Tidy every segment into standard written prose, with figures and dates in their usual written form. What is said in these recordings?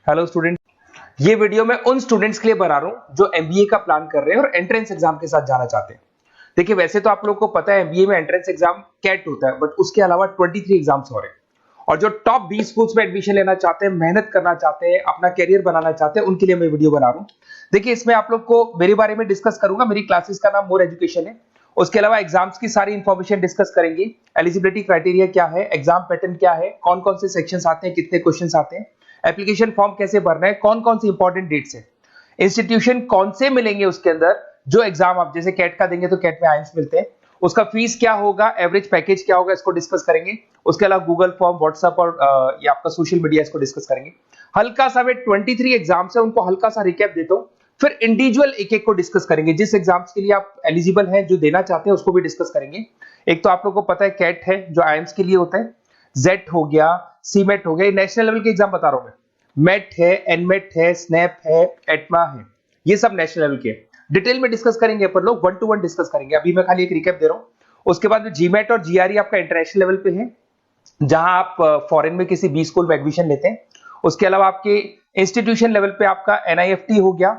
Hello student, ये video मैं उन स्टूडेंट्स के लिए बना रहा हूं जो एमबीए का प्लान कर रहे हैं और एंट्रेंस एग्जाम के साथ जाना चाहते हैं। देखिए, वैसे तो आप लोगों को पता है एमबीए में एंट्रेंस एग्जाम कैट होता है, बट उसके अलावा 23 एग्जाम्स और हैं। और जो टॉप 20 स्कूल्स में एडमिशन लेना चाहते हैं, मेहनत करना चाहते हैं, अपना कैरियर बनाना चाहते हैं, उनके लिए मैं वीडियो बना रहा हूं। देखिए, इसमें आप लोग को मेरे बारे में डिस्कस करूंगा। मेरी क्लासेस का नाम मोर एजुकेशन है। उसके अलावा एग्जाम्स की सारी इंफॉर्मेशन डिस्कस करेंगे। एलिजिबिलिटी क्राइटेरिया क्या है, एग्जाम पैटर्न क्या है, कौन कौन से सेक्शंस आते हैं, कितने क्वेश्चंस आते हैं, एप्लीकेशन फॉर्म कैसे भरना है, कौन कौन सी इंपॉर्टेंट डेट्स है, इंस्टीट्यूशन कौन से मिलेंगे उसके अंदर, जो एग्जाम आप जैसे कैट का देंगे तो कैट में आइम्स मिलते हैं, उसका फीस क्या होगा, एवरेज पैकेज क्या होगा, इसको डिस्कस करेंगे। उसके अलावा गूगल फॉर्म, व्हाट्सएप और ये आपका सोशल मीडिया, इसको डिस्कस करेंगे। हल्का सा वे 23 एग्जाम्स है, उनको हल्का सा रिकैप देता हूं, फिर इंडिविजुअल एक एक को डिस्कस करेंगे। जिस एग्जाम्स के लिए आप एलिजिबल हैं, जो देना चाहते हैं, उसको भी डिस्कस करेंगे। एक तो आप लोगों को पता है कैट है जो आइम्स के लिए होता है, जेट हो गया, सीमेट हो गया, नेशनल लेवल के एग्जाम बता रहा हूं मैं। मेट है, एनमेट है, स्नैप है, एटमा है, ये सब नेशनल लेवल के डिटेल में डिस्कस करेंगे। अपन लोग 1 to 1 डिस्कस करेंगे। अभी मैं खाली एक रिकैप दे रहा हूं। उसके बाद में जीमेट और जीआरई आपका इंटरनेशनल लेवल पे है, जहां आप फॉरेन में किसी बी स्कूल में एडमिशन लेते हैं। उसके अलावा आपके इंस्टीट्यूशन लेवल पे आपका एनआईएफटी हो गया,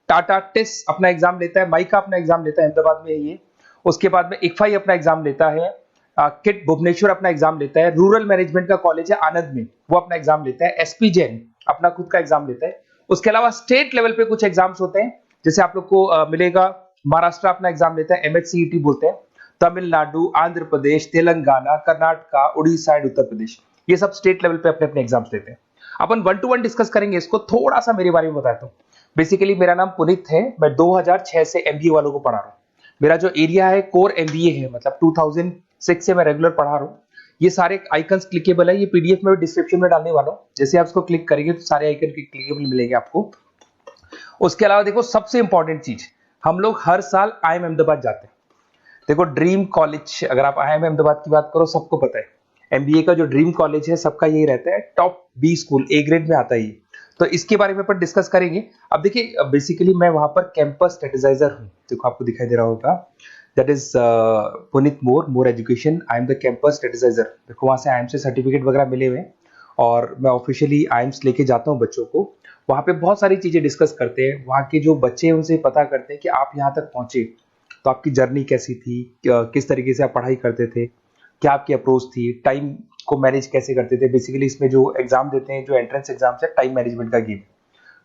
टाटा टिस अपना एग्जाम लेता है, माइका अपना एग्जाम लेता है, अहमदाबाद में है ये। उसके बाद में इक्फाई अपना एग्जाम लेता है, किट भुवनेश्वर अपना एग्जाम लेता है, रूरल मैनेजमेंट का कॉलेज है आनंद में, वो अपना एग्जाम लेता है, एसपी जैन अपना खुद का एग्जाम लेता है। उसके अलावा स्टेट लेवल पे कुछ एग्जाम्स होते हैं, जैसे आप लोग को मिलेगा, महाराष्ट्र अपना एग्जाम लेता है, एमएचसीईटी बोलते हैं, तमिलनाडु, आंध्र प्रदेश, तेलंगाना, कर्नाटका, उड़ीसा एंड उत्तर प्रदेश, ये सब स्टेट लेवल पे अपने अपने एग्जाम्स लेते हैं। अपन 1 to 1 डिस्कस करेंगे। इसको थोड़ा सा मेरे बारे में बताता हूँ। बेसिकली मेरा नाम पुनीत है, मैं 2006 से एमबीए वालों को पढ़ा रहा हूँ। मेरा जो एरिया है कोर एमबीए है, मतलब 2006 से मैं रेगुलर पढ़ा रहा हूँ। ये सारे आइकन्स क्लिकेबल है, ये पीडीएफ में डिस्क्रिप्शन में डालने वाला हूँ। जैसे आप इसको क्लिक करेंगे तो सारे आइकन क्लिकेबल मिलेंगे आपको। उसके अलावा देखो, सबसे इंपॉर्टेंट चीज, हम लोग हर साल आईएम अहमदाबाद जाते हैं। देखो, ड्रीम कॉलेज, अगर आप आईएम अहमदाबाद की बात करो, सबको पता है एमबीए का जो ड्रीम कॉलेज है सबका यही रहता है, top B school, A grade में आता है ये। तो इसके बारे में अपन डिस्कस करेंगे। अब देखिए, बेसिकली मैं वहां पर कैंपस स्ट्रेटेजाइजर हूँ। देखो, आपको दिखाई दे रहा होगा, that is Puneet More education, I am the campus strategizer. देखो, वहां से आईएम से सर्टिफिकेट वगैरह मिले हुए हैं और मैं ऑफिशियली आईएम्स लेके जाता हूँ बच्चों को। वहां पे बहुत सारी चीजें डिस्कस करते हैं, वहां के जो बच्चे हैं उनसे पता करते हैं कि आप यहाँ तक पहुंचे तो आपकी जर्नी कैसी थी, किस तरीके से आप पढ़ाई करते थे, क्या आपकी अप्रोच थी, टाइम को मैनेज कैसे करते थे। बेसिकली इसमें जो एग्जाम देते हैं, जो एंट्रेंस एग्जाम्स है, टाइम मैनेजमेंट का गेम।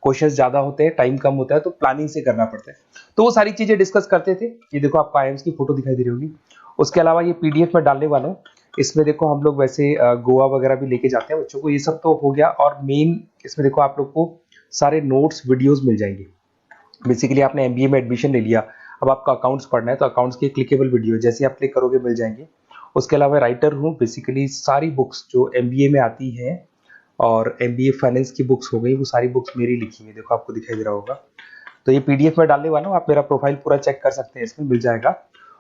क्वेश्चंस ज्यादा होते हैं, टाइम कम होता है, तो प्लानिंग से करना पड़ता है। तो वो सारी चीजें डिस्कस करते थे। ये देखो, आपको आईएम्स की फोटो दिखाई दे रही होगी। उसके अलावा ये पीडीएफ में डालने वाला हूँ। इसमें देखो, हम लोग वैसे गोवा वगैरह भी लेके जाते हैं बच्चों को। ये सब तो हो गया। और मेन इसमें देखो, आप लोग को सारे नोट्स, वीडियोस मिल जाएंगे। बेसिकली आपने एमबीए में एडमिशन ले लिया, अब आपका अकाउंट्स पढ़ना है, तो अकाउंट्स की क्लिकेबल वीडियो जैसे आप क्लिक करोगे मिल जाएंगे। उसके अलावा राइटर हूँ, बेसिकली सारी बुक्स जो एमबीए में आती हैं और एमबीए फाइनेंस की बुक्स हो गई, वो सारी बुक्स मेरी लिखी है। देखो, आपको दिखाई दे रहा होगा। तो ये पीडीएफ में डालने वाला हूँ, आप मेरा प्रोफाइल पूरा चेक कर सकते हैं, इसमें मिल जाएगा।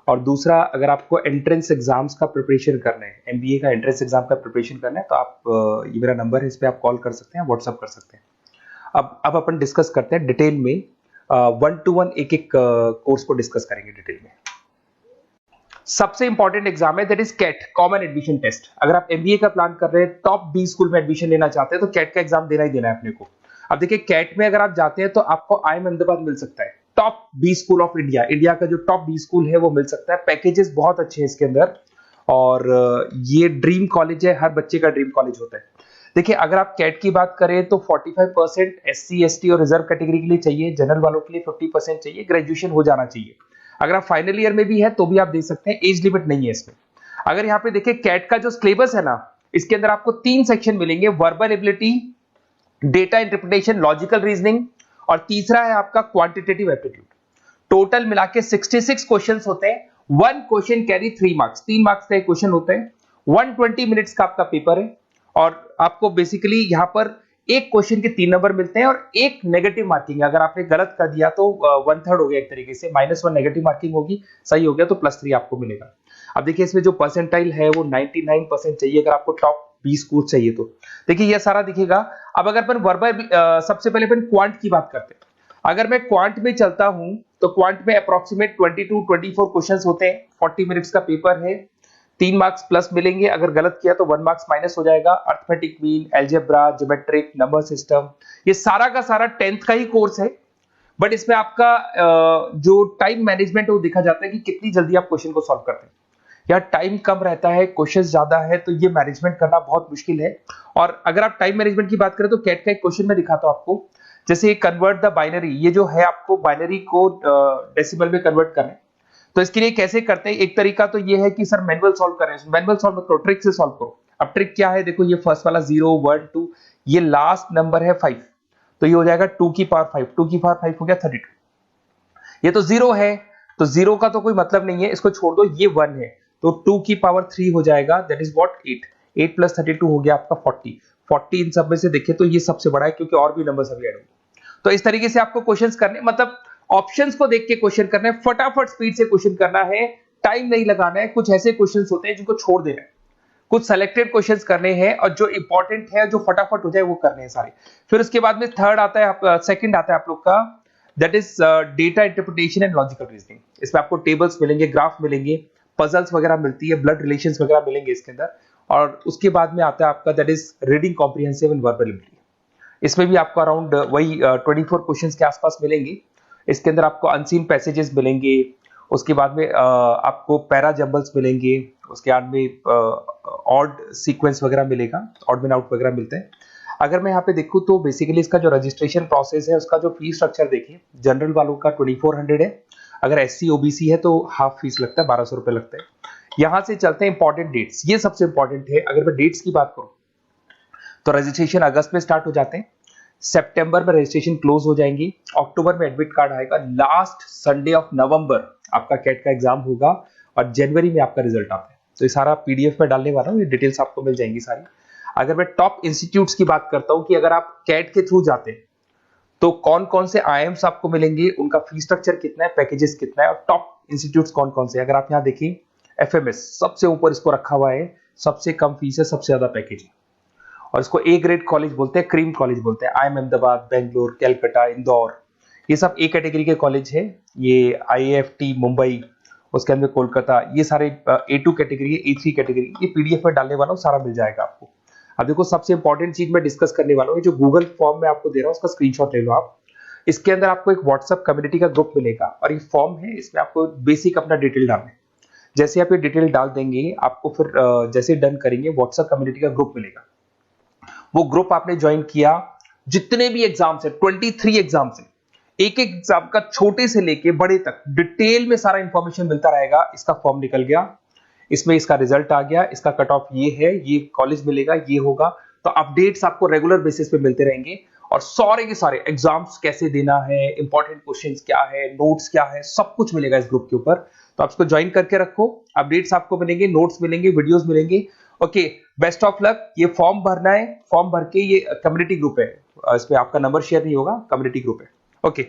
और दूसरा, अगर आपको एंट्रेंस एग्जाम्स का प्रिपरेशन करना है, एमबीए का एंट्रेंस एग्जाम का प्रिपरेशन करना है, तो आप ये मेरा नंबर है, इस पर आप कॉल कर सकते हैं, व्हाट्सअप कर सकते हैं। अब अपन डिस्कस करते हैं डिटेल में। 1 to 1 एक एक कोर्स को डिस्कस करेंगे डिटेल में। सबसे इंपॉर्टेंट एग्जाम है, that is CAT, common admission test. अगर आप एमबीए का प्लान कर रहे हैं, टॉप बी स्कूल में एडमिशन लेना चाहते हैं, तो कैट का एग्जाम देना ही देना है अपने को। अब देखिए, कैट में अगर आप जाते हैं तो आपको आईएम अहमदाबाद मिल सकता है, top B school of India, India का जो टॉप बी स्कूल है वो मिल सकता है। पैकेजेस बहुत अच्छे हैं इसके अंदर, और ये ड्रीम कॉलेज है, हर बच्चे का ड्रीम कॉलेज होता है। देखिए, अगर आप कैट की बात करें तो 45% एससी एसटी और रिजर्व कैटेगरी के लिए चाहिए, जनरल वालों के लिए 50% चाहिए, ग्रेजुएशन हो जाना चाहिए। अगर आप फाइनल ईयर में भी है तो भी आप दे सकते हैं, एज लिमिट नहीं है इसमें। अगर यहाँ पे देखिए, कैट का जो सिलेबस है ना, इसके अंदर आपको 3 सेक्शन मिलेंगे, verbal ability, data interpretation, logical reasoning, और तीसरा है आपका क्वांटिटेटिव एप्टीट्यूड। टोटल मिला के 66 क्वेश्चंस होते हैं। 1 क्वेश्चन कैरी 3 मार्क्स, 3 मार्क्स का एक क्वेश्चन होता है। 120 मिनट्स का आपका पेपर है, और आपको बेसिकली यहाँ पर एक क्वेश्चन के 3 नंबर मिलते हैं और एक नेगेटिव मार्किंग है। अगर आपने गलत कर दिया तो 1/3 हो गया एक तरीके से, -1 नेगेटिव मार्किंग होगी, सही हो गया तो +3 आपको मिलेगा। अब देखिए, इसमें जो परसेंटाइल है वो 99% चाहिए, अगर आपको टॉप 20 कोर्स चाहिए तो। देखिए, ये सारा दिखेगा। अब अगर अपन वर्बल, सबसे पहले अपन क्वांट की बात करते हैं। अगर मैं क्वांट में चलता हूं तो क्वांट में अप्रोक्सीमेट 22-24 क्वेश्चंस होते हैं, 40 मिनट्स का पेपर है, 3 मार्क्स प्लस मिलेंगे, अगर गलत किया तो 1 मार्क्स माइनस हो जाएगा। Arithmetic mean, algebra, geometric, number system, ये सारा का सारा 10th का ही कोर्स है, बट इसमें आपका जो टाइम मैनेजमेंट है वो देखा जाता है कि कितनी जल्दी आप क्वेश्चन को सॉल्व करते हैं। या टाइम कम रहता है, क्वेश्चन ज्यादा है, तो ये मैनेजमेंट करना बहुत मुश्किल है। और अगर आप टाइम मैनेजमेंट की बात करें तो कैट का एक क्वेश्चन में दिखाता हूं आपको, जैसे कन्वर्ट द बाइनरी, ये जो है आपको बाइनरी को डेसिमल में कन्वर्ट करना है, तो इसके लिए कैसे करते हैं? एक तरीका तो ये है कि सर मैनुअल सॉल्व करें, मैनुअल सॉल्व मत करो, ट्रिक से सॉल्व करो। अब ट्रिक क्या है? देखो, ये फर्स्ट वाला 0 1 2, ये लास्ट नंबर है 5, तो ये हो जाएगा 2 की पावर 5, 2 की पावर 5 हो गया 32। ये तो 0 है, तो 0 का तो कोई मतलब नहीं है, इसको छोड़ दो, ये 1 है, तो 2 की पावर 3 हो जाएगा, दैट इज व्हाट 8, 8 प्लस 32 हो गया आपका 40। 40 इन सब में से देखिए तो ये सबसे बड़ा है, क्योंकि और भी नंबर अभी ऐड होंगे। तो इस तरीके से आपको क्वेश्चंस करने, मतलब ऑप्शंस को देख के क्वेश्चन करना है, फटाफट स्पीड से क्वेश्चन करना है, टाइम नहीं लगाना है। कुछ ऐसे क्वेश्चंस होते हैं जिनको छोड़ देना है, कुछ सेलेक्टेड क्वेश्चंस करने हैं, और जो इंपॉर्टेंट है, जो फटाफट हो जाए वो करने हैं सारे। फिर उसके बाद में थर्ड आता है, सेकंड आता है आप लोग का, that is data interpretation and logical reasoning. इसमें आपको टेबल्स मिलेंगे, ग्राफ मिलेंगे, पजल्स वगैरह मिलती है, ब्लड रिलेशंस वगैरह मिलेंगे इसके अंदर। और उसके बाद में आता है आपका that is reading comprehensive and verbal ability. इसमें भी आपको अराउंड वही 24 क्वेश्चंस के आसपास मिलेंगे। इसके अंदर आपको अनसीन पैसेजेस मिलेंगे, उसके बाद में आपको पैरा जंबल्स मिलेंगे, उसके बाद में ऑड सीक्वेंस वगैरह मिलेगा, ऑड में आउट वगैरह मिलते हैं। अगर मैं यहाँ पे देखूँ तो बेसिकली इसका जो रजिस्ट्रेशन प्रोसेस है, उसका जो फीस स्ट्रक्चर देखिए, जनरल वालों का 2400 है, अगर एससी ओबीसी है तो हाफ फीस लगता है, 1200 रुपए लगता है। यहां से चलते हैं इंपॉर्टेंट डेट्स, ये सबसे इंपॉर्टेंट है। अगर मैं डेट्स की बात करूं तो रजिस्ट्रेशन अगस्त में स्टार्ट हो जाते हैं, सितंबर में रजिस्ट्रेशन क्लोज हो जाएंगी, अक्टूबर में एडमिट कार्ड आएगा, लास्ट संडे ऑफ नवंबर आपका कैट का एग्जाम होगा, और जनवरी में आपका रिजल्ट आता है। तो ये सारा पीडीएफ में डालने वाला हूँ, ये डिटेल्स आपको मिल जाएंगी सारी। अगर मैं टॉप इंस्टीट्यूट्स की बात करता हूं कि अगर आप कैट के थ्रू जाते हैं तो कौन कौन से आईएम्स आपको मिलेंगे, उनका फीस स्ट्रक्चर कितना है, पैकेजेस कितना है, और टॉप इंस्टीट्यूट्स कौन कौन से। अगर आप यहाँ देखिए, एफएमएस सबसे ऊपर इसको रखा हुआ है, सबसे कम फीस है, सबसे ज्यादा पैकेज है, और इसको ए ग्रेड कॉलेज बोलते हैं, क्रीम कॉलेज बोलते हैं। आईएम अहमदाबाद, बेंगलोर, कैलकाटा, इंदौर, ये सब ए कैटेगरी के कॉलेज है। ये आईएएफटी मुंबई, उसके अंदर कोलकाता, ये सारे A2 कैटेगरी है, A3 कैटेगरी। ये पीडीएफ में डालने वाला हूँ, सारा मिल जाएगा आपको। अब देखो, सबसे इंपॉर्टेंट चीज मैं डिस्कस करने वाला हूँ, जो गूगल फॉर्म में आपको दे रहा हूँ, उसका स्क्रीनशॉट ले लो आप। इसके अंदर आपको एक व्हाट्सएप कम्युनिटी का ग्रुप मिलेगा, और ये फॉर्म है, इसमें आपको बेसिक अपना डिटेल डालना है। जैसे आप ये डिटेल डाल देंगे, आपको फिर जैसे डन करेंगे, व्हाट्सएप कम्युनिटी का ग्रुप मिलेगा। वो ग्रुप आपने ज्वाइन किया, जितने भी एग्जाम्स है, 23 एग्जाम्स है, एक एक एग्जाम का छोटे से लेके बड़े तक डिटेल में सारा इंफॉर्मेशन मिलता रहेगा। इसका फॉर्म निकल गया, इसमें इसका रिजल्ट आ गया, इसका कट ऑफ ये है, ये कॉलेज मिलेगा, ये होगा। तो अपडेट्स आपको रेगुलर बेसिस पे मिलते रहेंगे, और सारे के सारे एग्जाम्स कैसे देना है, इंपॉर्टेंट क्वेश्चंस क्या है, नोट्स क्या है, सब कुछ मिलेगा इस ग्रुप के ऊपर। तो आप इसको ज्वाइन करके रखो, अपडेट्स आपको मिलेंगे, नोट्स मिलेंगे, वीडियोस मिलेंगे। Okay, best of luck. ये फॉर्म भरना है, फॉर्म भर के, ये कम्युनिटी ग्रुप है, इस पे आपका नंबर शेयर नहीं होगा, कम्युनिटी ग्रुप है। ओके।